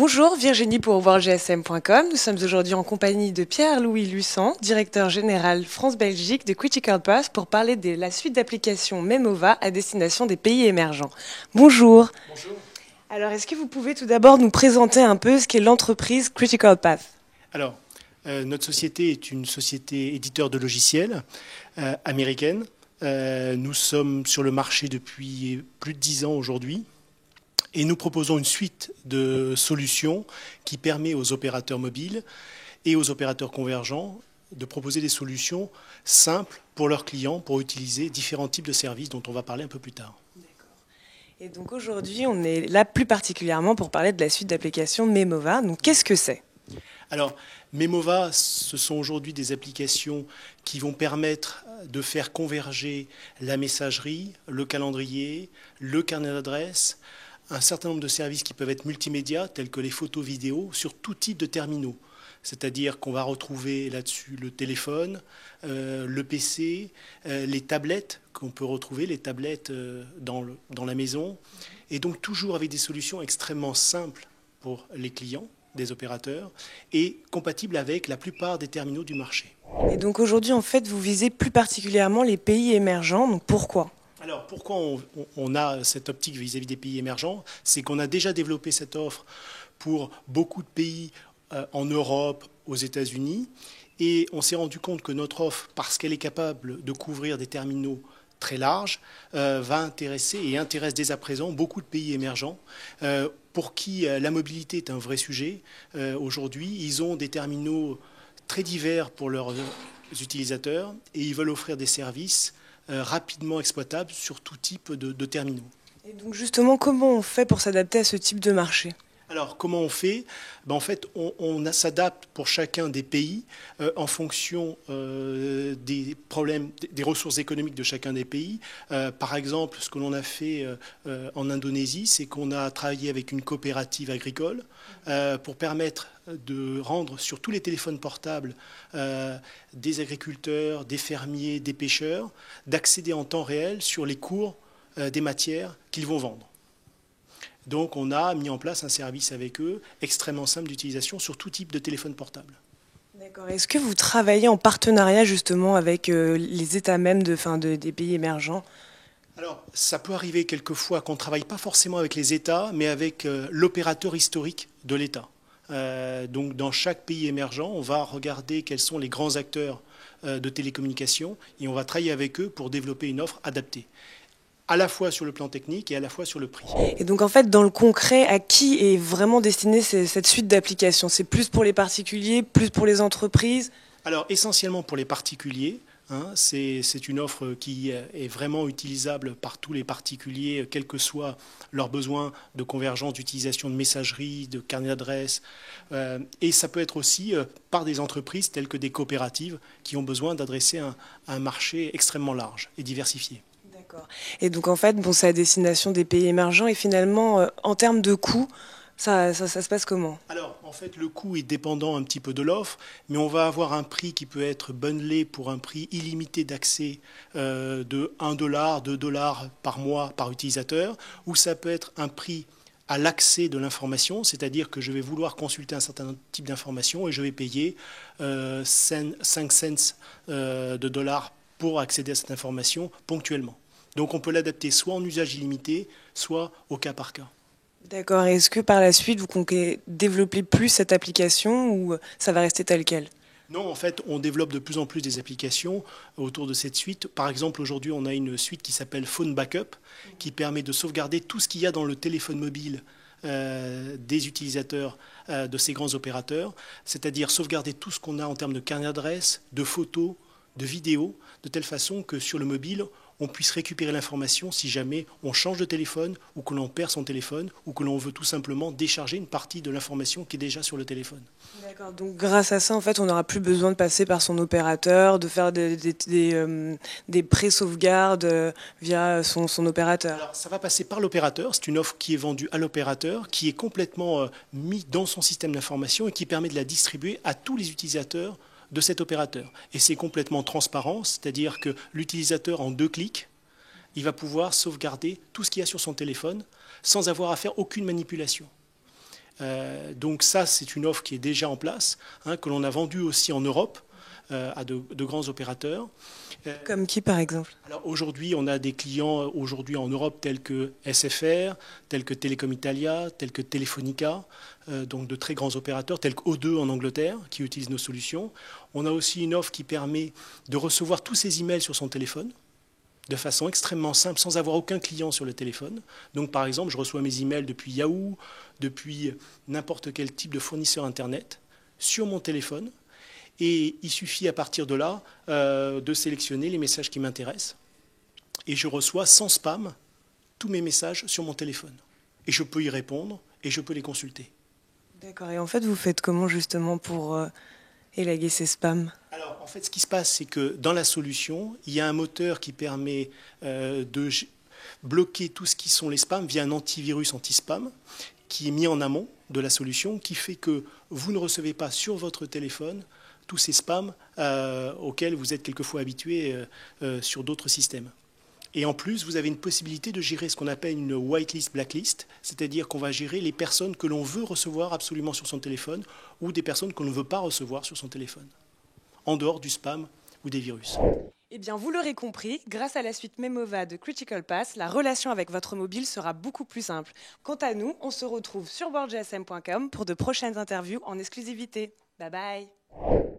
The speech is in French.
Bonjour Virginie pour worldgsm.com. Nous sommes aujourd'hui en compagnie de Pierre-Louis Luçan, directeur général France-Belgique de Critical Path pour parler de la suite d'applications Memova à destination des pays émergents. Bonjour. Bonjour. Alors est-ce que vous pouvez tout d'abord nous présenter un peu ce qu'est l'entreprise Critical Path? Alors, notre société est une société éditeur de logiciels américaine. Nous sommes sur le marché depuis plus de 10 ans aujourd'hui. Et nous proposons une suite de solutions qui permet aux opérateurs mobiles et aux opérateurs convergents de proposer des solutions simples pour leurs clients pour utiliser différents types de services dont on va parler un peu plus tard. Et donc aujourd'hui, on est là plus particulièrement pour parler de la suite d'applications Memova. Donc qu'est-ce que c'est? Alors, Memova, ce sont aujourd'hui des applications qui vont permettre de faire converger la messagerie, le calendrier, le carnet d'adresses, un certain nombre de services qui peuvent être multimédia, tels que les photos vidéos, sur tout type de terminaux. C'est-à-dire qu'on va retrouver là-dessus le téléphone, le PC, les tablettes qu'on peut retrouver, les tablettes dans la maison. Et donc toujours avec des solutions extrêmement simples pour les clients des opérateurs et compatibles avec la plupart des terminaux du marché. Et donc aujourd'hui, en fait, vous visez plus particulièrement les pays émergents. Donc pourquoi ? Alors pourquoi on a cette optique vis-à-vis des pays émergents? C'est qu'on a déjà développé cette offre pour beaucoup de pays en Europe, aux États-Unis, et on s'est rendu compte que notre offre, parce qu'elle est capable de couvrir des terminaux très larges, va intéresser et intéresse dès à présent beaucoup de pays émergents pour qui la mobilité est un vrai sujet. Aujourd'hui, ils ont des terminaux très divers pour leurs utilisateurs et ils veulent offrir des services rapidement exploitables sur tout type de terminaux. Et donc justement, comment on fait pour s'adapter à ce type de marché ? Alors, comment on fait? En fait, on s'adapte pour chacun des pays en fonction des problèmes, des ressources économiques de chacun des pays. Par exemple, ce que l'on a fait en Indonésie, c'est qu'on a travaillé avec une coopérative agricole pour permettre de rendre sur tous les téléphones portables des agriculteurs, des fermiers, des pêcheurs, d'accéder en temps réel sur les cours des matières qu'ils vont vendre. Donc on a mis en place un service avec eux extrêmement simple d'utilisation sur tout type de téléphone portable. D'accord. Est-ce que vous travaillez en partenariat justement avec les États mêmes des pays émergents ? Alors ça peut arriver quelquefois qu'on ne travaille pas forcément avec les États, mais avec l'opérateur historique de l'État. Donc dans chaque pays émergent, on va regarder quels sont les grands acteurs de télécommunications et on va travailler avec eux pour développer une offre adaptée, à la fois sur le plan technique et à la fois sur le prix. Et donc en fait, dans le concret, à qui est vraiment destinée cette suite d'applications? C'est plus pour les particuliers, plus pour les entreprises? Alors essentiellement pour les particuliers. C'est une offre qui est vraiment utilisable par tous les particuliers, quels que soient leurs besoins de convergence, d'utilisation de messagerie, de carnet d'adresses. Et ça peut être aussi par des entreprises telles que des coopératives qui ont besoin d'adresser un marché extrêmement large et diversifié. D'accord. Et donc en fait, c'est à destination des pays émergents et finalement, en termes de coûts, ça se passe comment? Alors, en fait, le coût est dépendant un petit peu de l'offre, mais on va avoir un prix qui peut être bundlé pour un prix illimité d'accès de 1 $, 2 $ par mois par utilisateur, ou ça peut être un prix à l'accès de l'information, c'est-à-dire que je vais vouloir consulter un certain type d'information et je vais payer 5 cents de dollars pour accéder à cette information ponctuellement. Donc on peut l'adapter soit en usage illimité, soit au cas par cas. D'accord. Et est-ce que par la suite, vous comptez développer plus cette application ou ça va rester tel quel? Non, en fait, on développe de plus en plus des applications autour de cette suite. Par exemple, aujourd'hui, on a une suite qui s'appelle Phone Backup, qui permet de sauvegarder tout ce qu'il y a dans le téléphone mobile des utilisateurs de ces grands opérateurs, c'est-à-dire sauvegarder tout ce qu'on a en termes de carnet d'adresses, de photos, de vidéos, de telle façon que sur le mobile, on puisse récupérer l'information si jamais on change de téléphone ou que l'on perd son téléphone ou que l'on veut tout simplement décharger une partie de l'information qui est déjà sur le téléphone. D'accord. Donc grâce à ça, en fait, on n'aura plus besoin de passer par son opérateur, de faire des pré-sauvegardes via son opérateur. Alors, ça va passer par l'opérateur. C'est une offre qui est vendue à l'opérateur, qui est complètement mise dans son système d'information et qui permet de la distribuer à tous les utilisateurs de cet opérateur. Et c'est complètement transparent, c'est-à-dire que l'utilisateur, en 2 clics, il va pouvoir sauvegarder tout ce qu'il y a sur son téléphone sans avoir à faire aucune manipulation. Donc ça, c'est une offre qui est déjà en place, que l'on a vendue aussi en Europe à de grands opérateurs. Comme qui, par exemple? Alors aujourd'hui, on a des clients aujourd'hui en Europe tels que SFR, tels que Telecom Italia, tels que Telefonica, donc de très grands opérateurs, tels que O2 en Angleterre, qui utilisent nos solutions. On a aussi une offre qui permet de recevoir tous ses emails sur son téléphone, de façon extrêmement simple, sans avoir aucun client sur le téléphone. Donc par exemple, je reçois mes emails depuis Yahoo, depuis n'importe quel type de fournisseur Internet, sur mon téléphone. Et il suffit à partir de là de sélectionner les messages qui m'intéressent. Et je reçois sans spam tous mes messages sur mon téléphone. Et je peux y répondre et je peux les consulter. D'accord. Et en fait, vous faites comment justement pour élaguer ces spams? Alors, en fait, ce qui se passe, c'est que dans la solution, il y a un moteur qui permet de bloquer tout ce qui sont les spams via un antivirus anti-spam qui est mis en amont de la solution, qui fait que vous ne recevez pas sur votre téléphone tous ces spams auxquels vous êtes quelquefois habitué sur d'autres systèmes. Et en plus, vous avez une possibilité de gérer ce qu'on appelle une whitelist, blacklist, c'est-à-dire qu'on va gérer les personnes que l'on veut recevoir absolument sur son téléphone ou des personnes que l'on ne veut pas recevoir sur son téléphone, en dehors du spam ou des virus. Eh bien, vous l'aurez compris, grâce à la suite Memova de Critical Pass, la relation avec votre mobile sera beaucoup plus simple. Quant à nous, on se retrouve sur boardgsm.com pour de prochaines interviews en exclusivité. Bye bye!